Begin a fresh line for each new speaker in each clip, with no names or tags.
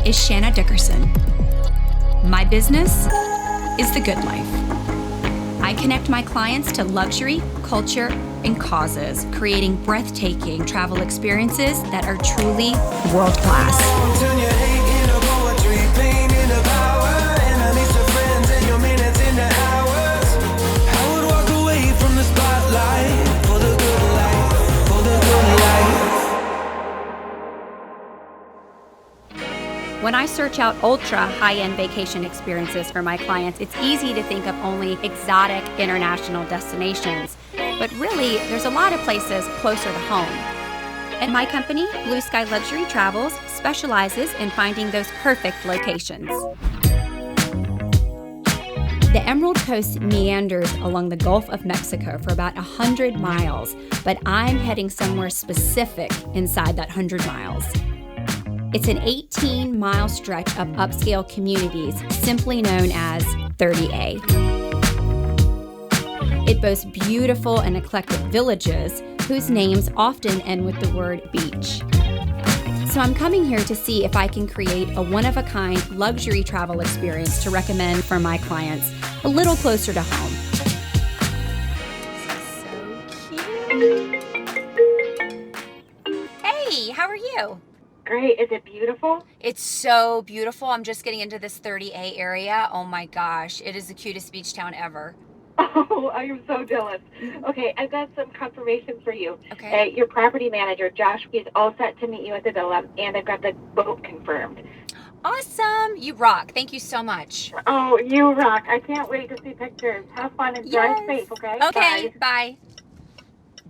is Shanna Dickerson. My business is the good life. I connect my clients to luxury, culture, and causes, creating breathtaking travel experiences that are truly world-class. When I search out ultra high-end vacation experiences for my clients, it's easy to think of only exotic international destinations. But really, there's a lot of places closer to home. And my company, Blue Sky Luxury Travels, specializes in finding those perfect locations. The Emerald Coast meanders along the Gulf of Mexico for about 100 miles, but I'm heading somewhere specific inside that 100 miles. It's an 18-mile stretch of upscale communities, simply known as 30A. It boasts beautiful and eclectic villages whose names often end with the word beach. So I'm coming here to see if I can create a one-of-a-kind luxury travel experience to recommend for my clients a little closer to home. This is so cute. Hey, how are you?
Great. Is it beautiful?
It's so beautiful. I'm just getting into this 30A area. Oh my gosh, it is the cutest beach town ever.
Oh, I am so jealous. Okay, I've got some confirmation for you.
Okay.
Your property manager, Josh, is all set to meet you at the villa, and I've got the boat confirmed.
Awesome. You rock. Thank you so much.
Oh, you rock. I can't wait to see pictures. Have fun and drive safe, okay?
Okay, bye.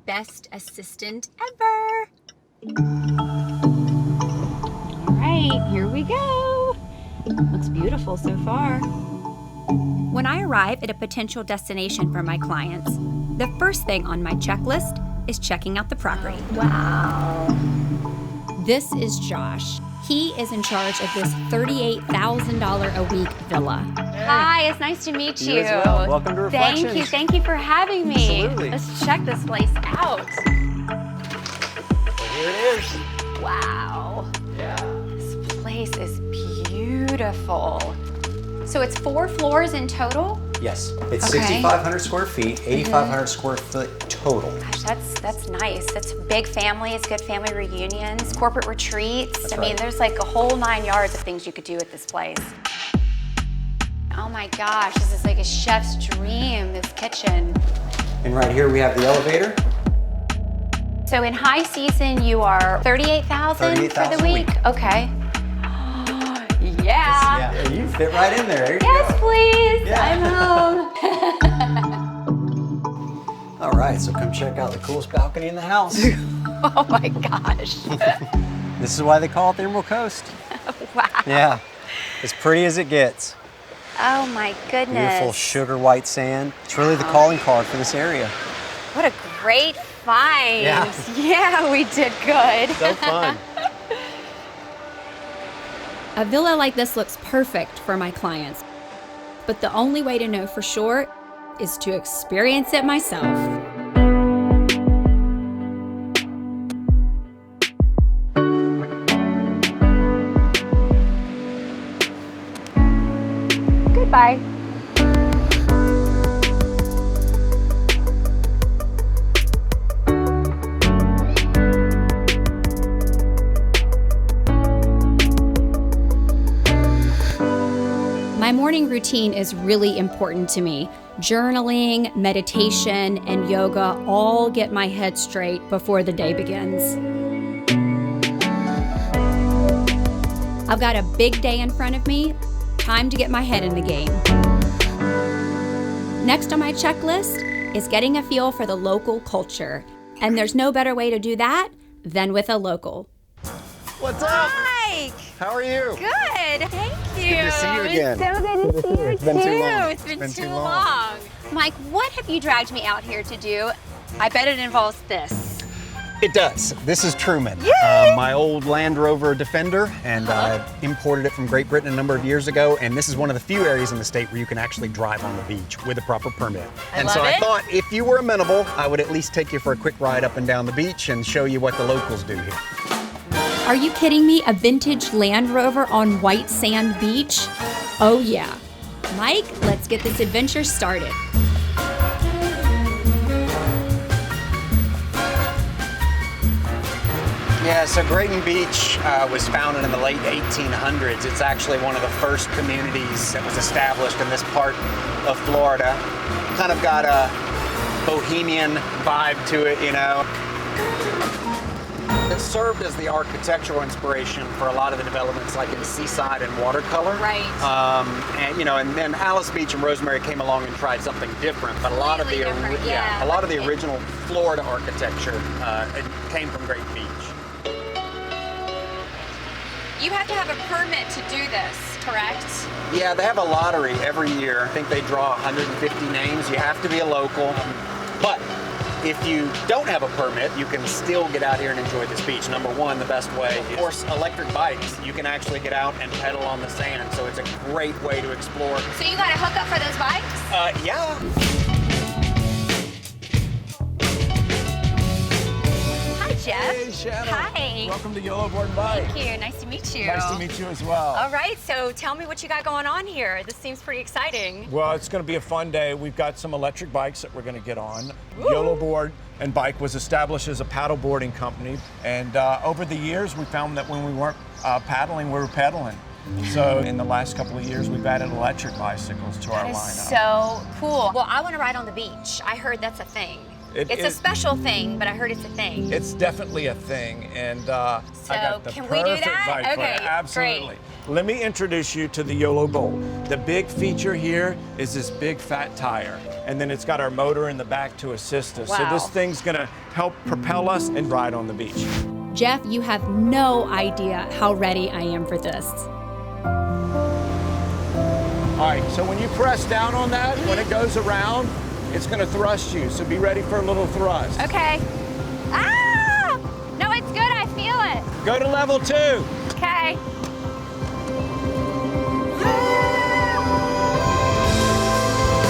Best assistant ever. All right, here we go. Looks beautiful so far. When I arrive at a potential destination for my clients, the first thing on my checklist is checking out the property. Wow. This is Josh. He is in charge of this $38,000 a week villa.
Hey.
Hi, it's nice to meet you.
You as well. Welcome to Reflections.
Thank you for having me.
Absolutely.
Let's check this place out.
Well, here it is.
Wow.
Yeah.
This place is beautiful. So it's 4 floors in total?
Yes, it's
Okay.
6,500 square feet, 8,500 square foot total.
Gosh, that's nice. That's big families, good family reunions, corporate retreats.
That's
I mean,
right.
there's like a whole 9 yards of things you could do at this place. Oh my gosh, this is like a chef's dream, this kitchen.
And right here we have the elevator.
So in high season, you are $38,000 for the week? Okay. Yeah.
Yeah, you fit right in there.
Yes, please.
Yeah.
I'm home.
All right, so come check out the coolest balcony in the house.
Oh my gosh.
This is why they call it the Emerald Coast.
Wow.
Yeah, as pretty as it gets.
Oh my goodness.
Beautiful sugar white sand. It's really the calling card for this area.
What a great find.
Yeah.
Yeah, we did good.
So fun.
A villa like this looks perfect for my clients, but the only way to know for sure is to experience it myself. Goodbye. My morning routine is really important to me. Journaling, meditation, and yoga all get my head straight before the day begins. I've got a big day in front of me. Time to get my head in the game. Next on my checklist is getting a feel for the local culture. And there's no better way to do that than with a local.
What's up?
Mike!
How are you?
Good, thank you.
Good to see you again.
It's so good to see you
It's been too long.
It's been too long. Mike, what have you dragged me out here to do? I bet it involves this.
It does. This is Truman, my old Land Rover Defender, and I imported it from Great Britain a number of years ago, and this is one of the few areas in the state where you can actually drive on the beach with a proper permit. So I thought if you were amenable, I would at least take you for a quick ride up and down the beach and show you what the locals do here.
Are you kidding me? A vintage Land Rover on white sand beach? Oh yeah. Mike, let's get this adventure started.
Yeah, so Grayton Beach was founded in the late 1800s. It's actually one of the first communities that was established in this part of Florida. Kind of got a bohemian vibe to it, you know. It served as the architectural inspiration for a lot of the developments like in Seaside and Watercolor.
Right.
And you know, and then Alice Beach and Rosemary came along and tried something different, but a lot of the original Florida architecture it came from Grayton Beach.
You have to have a permit to do this, correct?
Yeah, they have a lottery every year. I think they draw 150 names. You have to be a local. But if you don't have a permit, you can still get out here and enjoy this beach. Number one, the best way is, of course, electric bikes. You can actually get out and pedal on the sand, so it's a great way to explore.
So you got a hookup for those bikes?
Yeah.
Hi, Jeff.
Hey, Shannon.
Hi.
Welcome to Yellow Board and Bike.
Thank you. Nice to meet you.
Nice to meet you as well.
All right, so tell me what you got going on here. This seems pretty exciting.
Well, it's going to be a fun day. We've got some electric bikes that we're going to get on.
Woo.
Yellow Board and Bike was established as a paddleboarding company, and over the years we found that when we weren't paddling, we were pedaling. So in the last couple of years, we've added electric bicycles to our
That is
lineup.
so cool. Well, I want to ride on the beach. I heard that's a thing. It's a special thing, but I heard it's a thing.
It's definitely a thing, and I got the
can we do
perfect
that?
bike for
Okay,
it. Absolutely.
great.
Let me introduce you to the YOLO Bolt. The big feature here is this big fat tire, and then it's got our motor in the back to assist us.
Wow.
So this thing's gonna help propel us and ride on the beach.
Jeff, you have no idea how ready I am for this.
All right, so when you press down on that, when it goes around, it's gonna thrust you, so be ready for a little thrust.
Okay. Ah! No, it's good. I feel it.
Go to level 2.
Okay.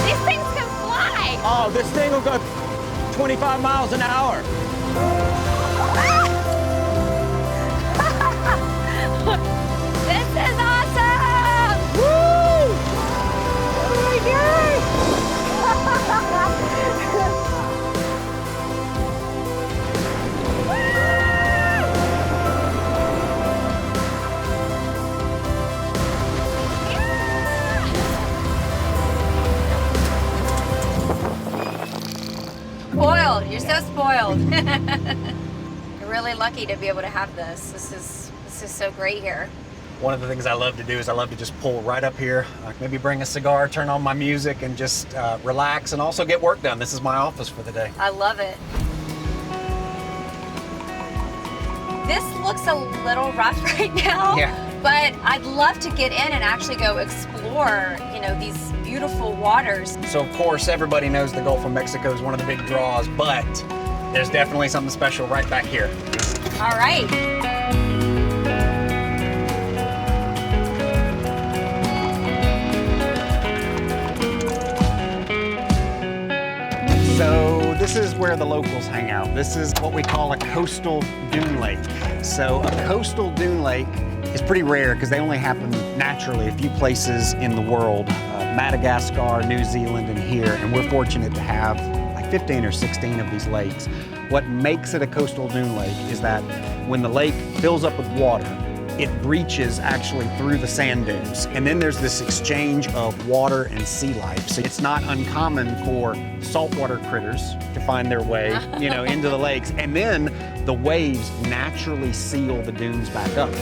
These things can fly.
Oh, this thing will go 25 miles an hour.
This is awesome! Woo! Oh my Spoiled. You're so spoiled. You're really lucky to be able to have this. This is so great here.
One of the things I love to do is I love to just pull right up here, maybe bring a cigar, turn on my music, and just relax and also get work done. This is my office for the day.
I love it. This looks a little rough right now.
Yeah.
But I'd love to get in and actually go explore, you know, these beautiful waters.
So of course, everybody knows the Gulf of Mexico is one of the big draws, but there's definitely something special right back here.
All right.
So this is where the locals hang out. This is what we call a coastal dune lake. So a coastal dune lake is pretty rare because they only happen naturally a few places in the world, Madagascar, New Zealand, and here. And we're fortunate to have like 15 or 16 of these lakes. What makes it a coastal dune lake is that when the lake fills up with water, it breaches actually through the sand dunes. And then there's this exchange of water and sea life. So it's not uncommon for saltwater critters to find their way, you know, into the lakes. And then the waves naturally seal the dunes back up.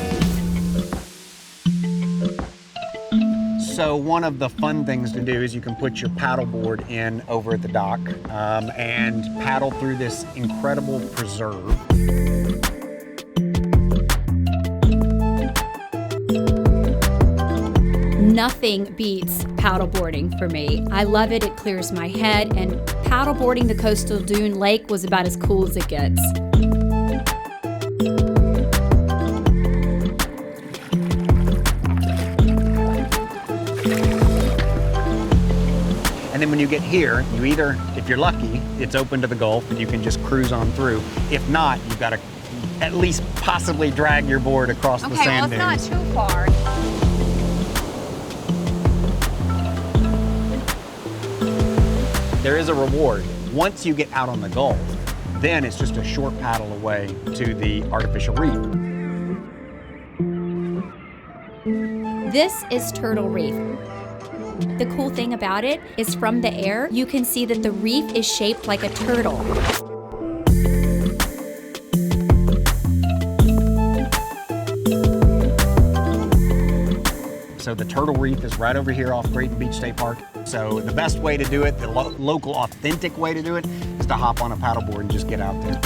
So one of the fun things to do is you can put your paddleboard in over at the dock and paddle through this incredible preserve.
Nothing beats paddleboarding for me. I love it, it clears my head, and paddleboarding the coastal dune lake was about as cool as it gets.
And then when you get here, you either, if you're lucky, it's open to the Gulf and you can just cruise on through. If not, you've got to at least possibly drag your board across the sand
well, it's
dunes.
not too far.
There is a reward. Once you get out on the Gulf, then it's just a short paddle away to the artificial reef.
This is Turtle Reef. The cool thing about it is from the air, you can see that the reef is shaped like a turtle.
So the Turtle Reef is right over here off Grayton Beach State Park. So the best way to do it, the local authentic way to do it, is to hop on a paddleboard and just get out there.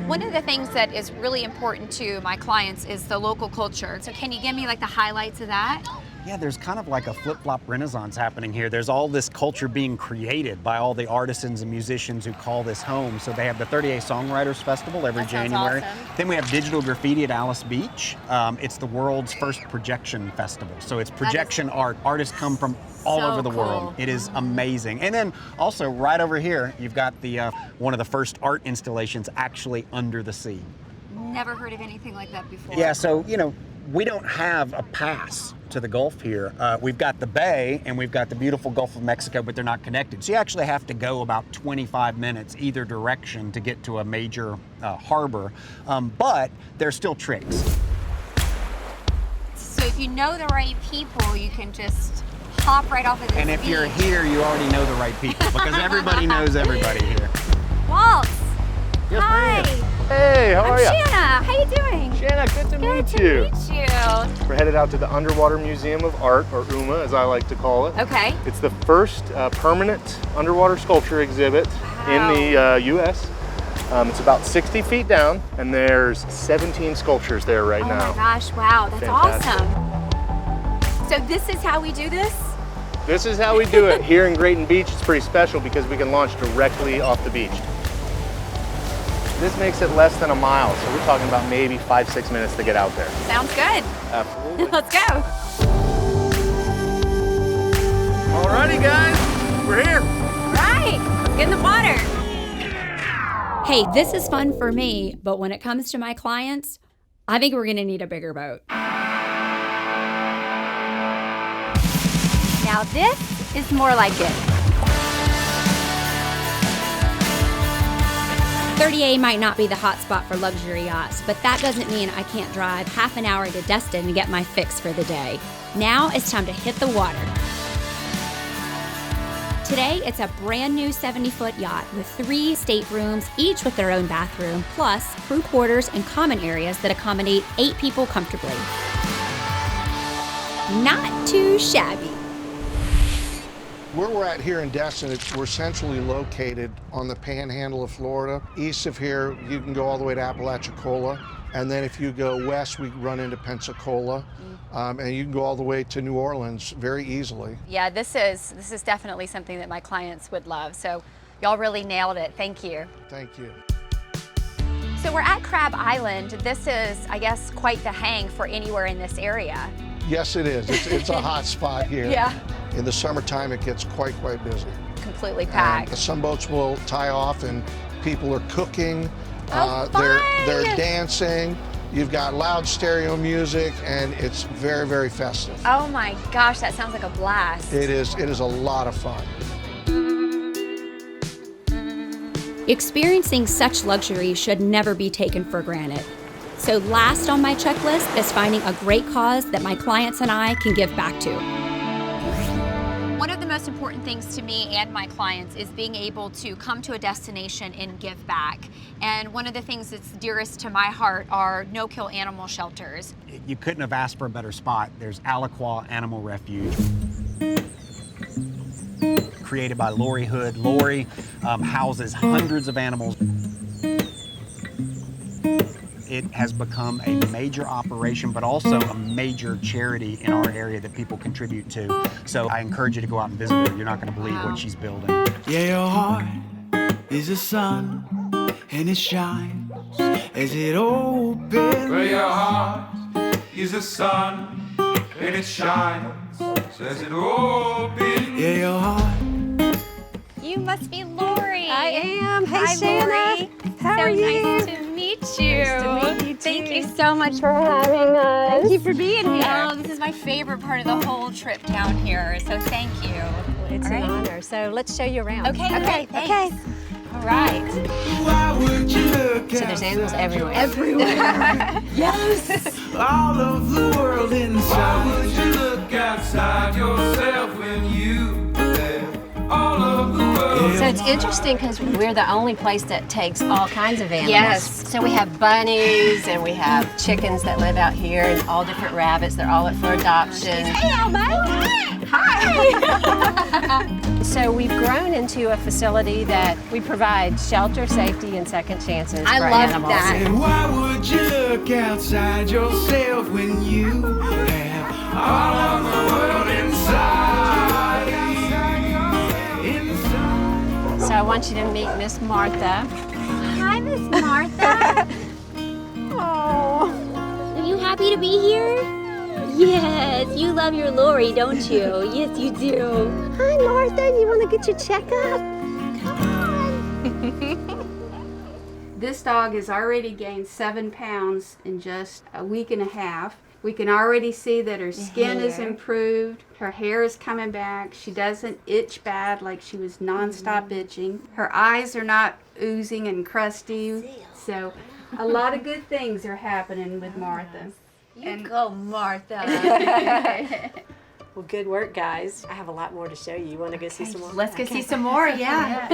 One of the things that is really important to my clients is the local culture. So can you give me like the highlights of that?
Yeah, there's kind of like a flip-flop renaissance happening here. There's all this culture being created by all the artisans and musicians who call this home. So they have the 38 Songwriters Festival every
That sounds
January.
awesome.
Then we have digital graffiti at Alice Beach. It's the world's first projection festival. So it's projection art. Artists come from all
So
over the world.
cool.
It is amazing. And then also right over here, you've got the one of the first art installations actually under the sea.
Never heard of anything like that before.
Yeah, so, you know, we don't have a pass to the Gulf here. We've got the bay and we've got the beautiful Gulf of Mexico, but they're not connected. So you actually have to go about 25 minutes either direction to get to a major harbor, but there's still tricks.
So if you know the right people, you can just hop right off of this
And if you're
beach.
here, you already know the right people because everybody knows everybody here.
Waltz.
Yes,
Hi.
ma'am.
Hey, how
I'm
are you?
Shanna. How you doing?
Shanna, good to
Good
meet
to
you.
meet you.
We're headed out to the Underwater Museum of Art, or UMA as I like to call it.
Okay.
It's the first permanent underwater sculpture exhibit in the U.S. It's about 60 feet down, and there's 17 sculptures there right
Oh
now.
my gosh, wow, that's
Fantastic.
awesome. So this is how we do this?
This is how we do it. Here in Grayton Beach, it's pretty special because we can launch directly off the beach. This makes it less than a mile, so we're talking about maybe 5-6 minutes to get out there.
Sounds good.
Absolutely.
Let's go.
Alrighty, guys, we're here.
Right, let's get in the water. Hey, this is fun for me, but when it comes to my clients, I think we're gonna need a bigger boat. Now this is more like it. 30A might not be the hot spot for luxury yachts, but that doesn't mean I can't drive half an hour to Destin and get my fix for the day. Now it's time to hit the water. Today, it's a brand new 70-foot yacht with 3 staterooms, each with their own bathroom, plus crew quarters and common areas that accommodate 8 people comfortably. Not too shabby.
Where we're at here in Destin, we're centrally located on the panhandle of Florida. East of here, you can go all the way to Apalachicola. And then if you go west, we run into Pensacola. And you can go all the way to New Orleans very easily.
Yeah, this is definitely something that my clients would love. So y'all really nailed it. Thank you.
Thank you.
So we're at Crab Island. This is, I guess, quite the hang for anywhere in this area.
Yes, it is. It's a hot spot here.
Yeah.
In the summertime, it gets quite busy.
Completely packed.
And some boats will tie off and people are cooking.
Oh,
they're
fun!
dancing. You've got loud stereo music, and it's very festive.
Oh my gosh, that sounds like a blast.
It is a lot of fun.
Experiencing such luxury should never be taken for granted. So last on my checklist is finding a great cause that my clients and I can give back to. One of the most important things to me and my clients is being able to come to a destination and give back. And one of the things that's dearest to my heart are no-kill animal shelters.
You couldn't have asked for a better spot. There's Aliqua Animal Refuge, created by Lori Hood. Lori houses hundreds of animals. It has become a major operation, but also a major charity in our area that people contribute to. So I encourage you to go out and visit her. You're not going to believe what she's building.
Yeah, your heart is a sun, and it shines as it opens.
Well, your heart is a sun, and it shines as it opens.
Yeah, your heart.
You must be Lori.
I am. Hey,
Hi,
Shanna.
Lori.
How are you?
Nice to meet you.
Nice to meet you, too.
Thank you so much for having us.
Thank you for being here.
Oh, this is my favorite part of the whole trip down here, so thank you.
It's an honor. So let's show you around.
Okay, great, thanks.
Okay.
All right.
Why would you look
So there's animals everywhere.
Yes.
all of the world inside?
Why would you look outside yourself when you left all of the world?
So it's interesting because we're the only place that takes all kinds of animals.
Yes.
So we have bunnies and we have chickens that live out here and all different rabbits. They're all up for adoption.
Hey, Elmo. Hi.
So we've grown into a facility that we provide shelter, safety, and second chances
I
for
love
animals.
that.
And why would you look outside yourself when you have all of the world inside?
So I want you to meet Miss Martha.
Hi, Miss Martha.
Oh.
Are you happy to be here? Yes, you love your Lori, don't you? Yes, you do.
Hi, Martha. You want to get your checkup?
This dog has already gained 7 pounds in just a week and a half. We can already see that her skin is improved. Her hair is coming back. She doesn't itch bad like she was nonstop itching. Her eyes are not oozing and crusty. So a lot of good things are happening with Martha.
Go, Martha.
Well, good work, guys. I have a lot more to show you. You want to go see some more?
Let's go see some more, yeah.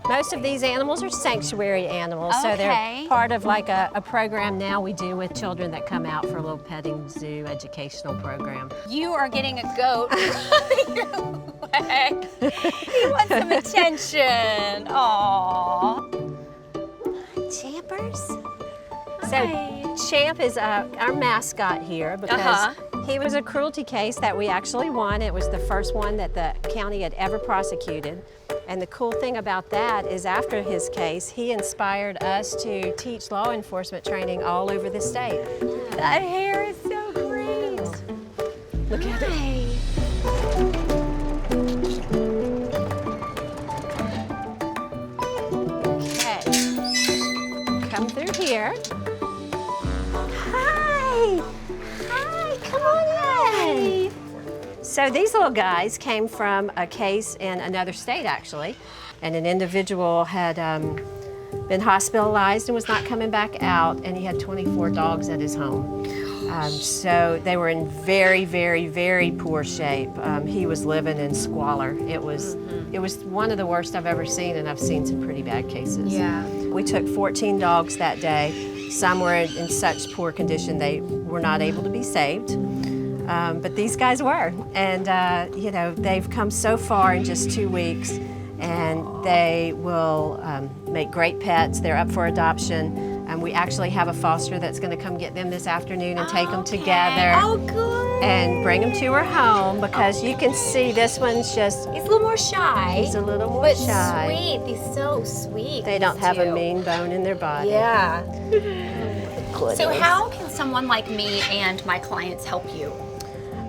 Most of these animals are sanctuary animals, so
Okay.
they're part of like a program now we do with children that come out for a little petting zoo educational program.
You are getting a goat out of your way. He wants some attention. Aww.
Champers? So Champ is our mascot here because he was a cruelty case that we actually won. It was the first one that the county had ever prosecuted. And the cool thing about that is after his case, he inspired us to teach law enforcement training all over the state.
That hair is so great.
Look at it. Okay. Come through here. Hi. Hi, come on in. So these little guys came from a case in another state, actually, and an individual had been hospitalized and was not coming back out, and he had 24 dogs at his home. So they were in very, very, very poor shape. He was living in squalor. It was one of the worst I've ever seen, and I've seen some pretty bad cases.
Yeah.
We took 14 dogs that day. Some were in such poor condition they were not able to be saved. But these guys were, and you know, they've come so far in just 2 weeks, and they will make great pets. They're up for adoption. We actually have a foster that's going to come get them this afternoon and take them together.
Oh, good.
And bring them to her home because you can see this one's just.
He's a little more shy.
He's a little more
but
shy.
Sweet. He's so sweet.
They don't have a mean bone in their body.
Yeah. So how can someone like me and my clients help you?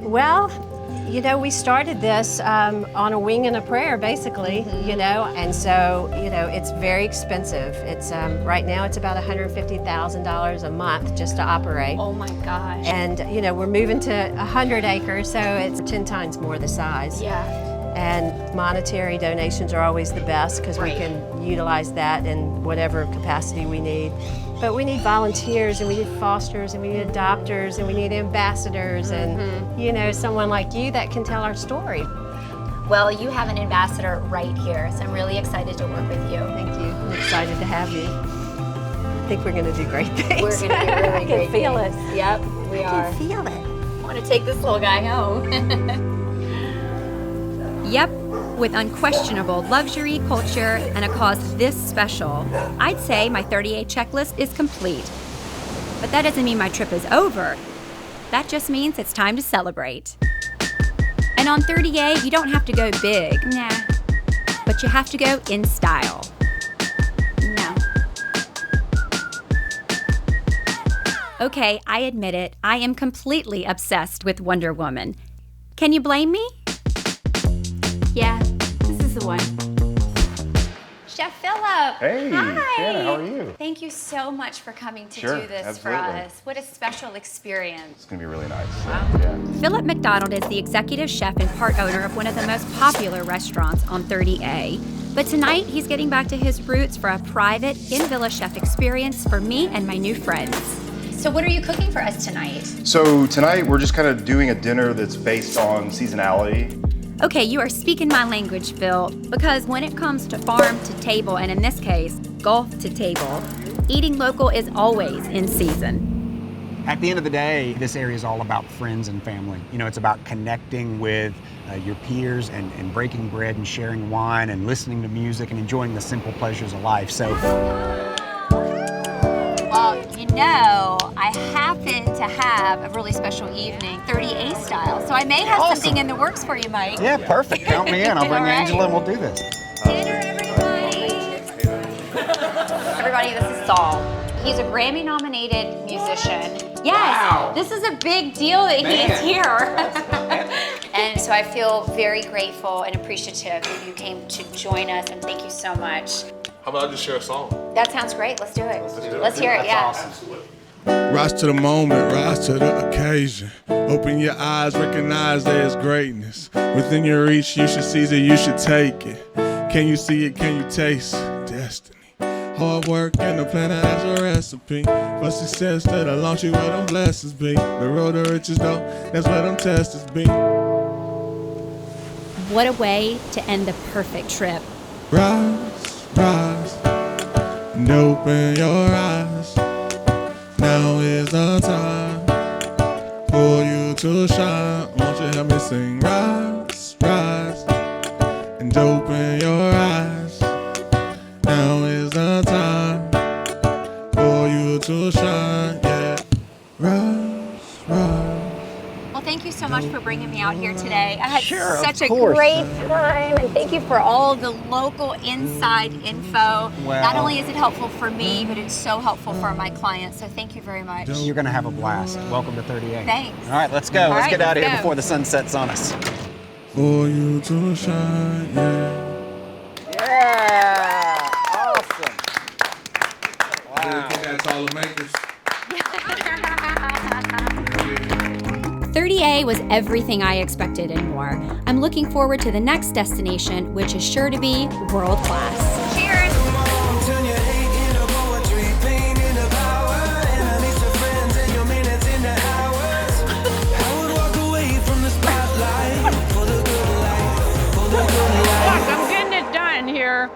Well, you know, we started this on a wing and a prayer, basically, you know, and so, you know, it's very expensive. It's right now it's about $150,000 a month just to operate.
Oh my gosh.
And, you know, we're moving to 100 acres, so it's 10 times more the size.
Yeah.
And monetary donations are always the best because we can utilize that in whatever capacity we need. But we need volunteers, and we need fosters, and we need adopters, and we need ambassadors, and you know, someone like you that can tell our story.
Well, you have an ambassador right here, so I'm really excited to work with you.
Thank you. I'm excited to have you. I think we're going to do great things.
We're going to do really great
I can feel
things.
it.
Yep, we are.
I can feel it.
I want to take this little guy home.
Yep, with unquestionable luxury, culture, and a cause this special, I'd say my 30-day checklist is complete. But that doesn't mean my trip is over. That just means it's time to celebrate. And on 30A, you don't have to go big.
Nah.
But you have to go in style.
No.
Okay, I admit it, I am completely obsessed with Wonder Woman. Can you blame me?
Yeah, this is the one. Chef Philip.
Hey,
Hi.
Shanna, how are you?
Thank you so much for coming to
Sure,
do this
absolutely.
for us. What a special experience.
It's gonna be really nice.
Wow.
Yeah.
Philip McDonald is the executive chef and part owner of one of the most popular restaurants on 30A. But tonight, he's getting back to his roots for a private in-villa chef experience for me and my new friends. So what are you cooking for us tonight?
So tonight we're just kind of doing a dinner that's based on seasonality.
Okay, you are speaking my language, Phil, because when it comes to farm to table, and in this case, Gulf to table, eating local is always in season.
At the end of the day, this area is all about friends and family. You know, it's about connecting with your peers and breaking bread and sharing wine and listening to music and enjoying the simple pleasures of life. So,
well, you know, I happen to have a really special evening, 30A style, so I may have something in the works for you, Mike.
yeah, perfect. Count me in. I'll bring
All right.
Angela and we'll do this.
Dinner, everybody. Everybody, this is Saul. He's a Grammy-nominated musician. Yes,
Wow.
This is a big deal that he is here. And so I feel very grateful and appreciative that you came to join us, and thank you so much.
How about I just share a song?
That sounds great. Let's do it. Let's hear it, yeah.
Rise to the moment, rise to the occasion. Open your eyes, recognize there's greatness. Within your reach, you should seize it, you should take it. Can you see it, can you taste destiny? Hard work and the plan, that's a recipe for success that'll launch you where them blessings be. The road to riches though, that's where them testers be.
What a way to end the perfect trip.
Rise, rise, and open your eyes. Now is the time for you to shine. Won't you help me sing? Rise, rise, and open your eyes. Now is the time for you to shine. Yeah, rise, rise.
Well, thank you so much for bringing me out here today. I had
Sure, of
such a
course.
great time, and thank you for all the local inside info.
Well-
Not only is it helpful for me, but it's so helpful for my clients, so thank you very much.
You're gonna have a blast. Welcome to 30A.
Thanks.
All right, let's go.
All
Let's
right,
get out of
let's
here
go.
before the sun sets on us.
For you to shine, yeah.
Yeah, awesome.
I think that's all the makers.
30A was everything I expected and more. I'm looking forward to the next destination, which is sure to be world class. Cheers!
Turn your hate into poetry, pain into power, enemies to friends, and your minutes into hours. I would walk away from the spotlight for the good life, for the good life.
I'm getting it done here.